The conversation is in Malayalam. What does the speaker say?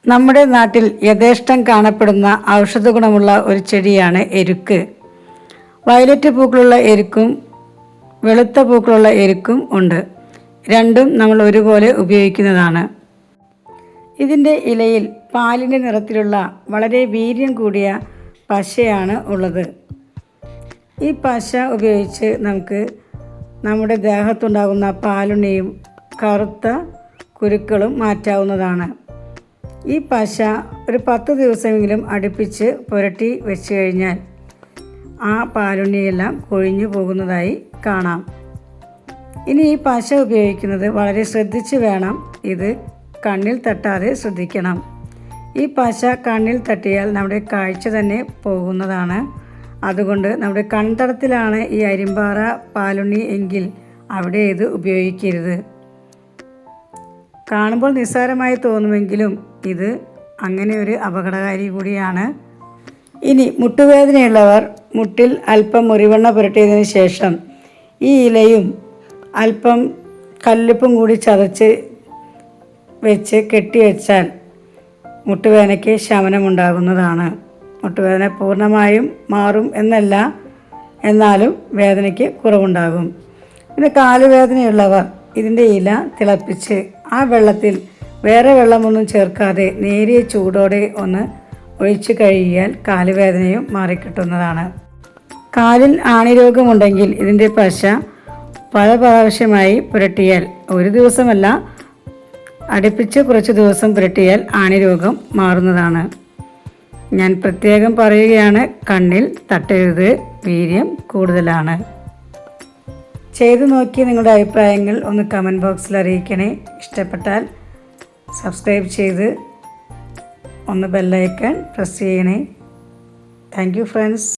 നമ്മുടെ നാട്ടിൽ യഥേഷ്ടം കാണപ്പെടുന്ന ഔഷധ ഗുണമുള്ള ഒരു ചെടിയാണ് എരുക്ക്. വയലറ്റ് പൂക്കളുള്ള എരുക്കും വെളുത്ത പൂക്കളുള്ള എരുക്കും ഉണ്ട്. രണ്ടും നമ്മൾ ഒരുപോലെ ഉപയോഗിക്കുന്നതാണ്. ഇതിൻ്റെ ഇലയിൽ പാലിൻ്റെ നിറത്തിലുള്ള വളരെ വീര്യം കൂടിയ പശയാണ് ഉള്ളത്. ഈ പശ ഉപയോഗിച്ച് നമുക്ക് നമ്മുടെ ദേഹത്തുണ്ടാകുന്ന പാലുണ്ണിയും കറുത്ത കുരുക്കളും മാറ്റാവുന്നതാണ്. ഈ പശ ഒരു 10 ദിവസമെങ്കിലും അടുപ്പിച്ച് പുരട്ടി വെച്ച് കഴിഞ്ഞാൽ ആ പാലുണ്ണിയെല്ലാം കൊഴിഞ്ഞു പോകുന്നതായി കാണാം. ഇനി ഈ പശ ഉപയോഗിക്കുന്നത് വളരെ ശ്രദ്ധിച്ച് വേണം. ഇത് കണ്ണിൽ തട്ടാതെ ശ്രദ്ധിക്കണം. ഈ പശ കണ്ണിൽ തട്ടിയാൽ നമ്മുടെ കാഴ്ച തന്നെ പോകുന്നതാണ്. അതുകൊണ്ട് നമ്മുടെ കൺതടത്തിലാണ് ഈ അരിമ്പാറ പാലുണ്ണി എങ്കിൽ അവിടെ ഇത് ഉപയോഗിക്കരുത്. കാണുമ്പോൾ നിസ്സാരമായി തോന്നുമെങ്കിലും ഇത് അങ്ങനെ ഒരു അപകടകാരി കൂടിയാണ്. ഇനി മുട്ടുവേദനയുള്ളവർ മുട്ടിൽ അല്പം മുറിവെണ്ണ പുരട്ടിയതിന് ശേഷം ഈ ഇലയും അല്പം കല്ലുപ്പും കൂടി ചതച്ച് വെച്ച് കെട്ടിവെച്ചാൽ മുട്ടുവേദനയ്ക്ക് ശമനമുണ്ടാകുന്നതാണ്. മുട്ടുവേദന പൂർണ്ണമായും മാറും എന്നല്ല, എന്നാലും വേദനയ്ക്ക് കുറവുണ്ടാകും. പിന്നെ കാലുവേദനയുള്ളവർ ഇതിൻ്റെ ഇല തിളപ്പിച്ച് ആ വെള്ളത്തിൽ വേറെ വെള്ളമൊന്നും ചേർക്കാതെ നേരിയ ചൂടോടെ ഒന്ന് ഒഴിച്ചു കഴുകിയാൽ കാലുവേദനയും മാറിക്കിട്ടുന്നതാണ്. കാലിൽ ആണിരോഗമുണ്ടെങ്കിൽ ഇതിൻ്റെ പശ പല പ്രാവശ്യമായി പുരട്ടിയാൽ, ഒരു ദിവസമല്ല അടുപ്പിച്ച് കുറച്ച് ദിവസം പുരട്ടിയാൽ ആണിരോഗം മാറുന്നതാണ്. ഞാൻ പ്രത്യേകം പറയുകയാണ്, കണ്ണിൽ തട്ടരുത്, വീര്യം കൂടുതലാണ്. ചെയ്തു നോക്കി നിങ്ങളുടെ അഭിപ്രായങ്ങൾ ഒന്ന് കമൻറ്റ് ബോക്സിൽ അറിയിക്കണേ. ഇഷ്ടപ്പെട്ടാൽ സബ്സ്ക്രൈബ് ചെയ്ത് ഒന്ന് ബെല്ലൈക്കൺ പ്രസ് ചെയ്യണേ. Thank you friends.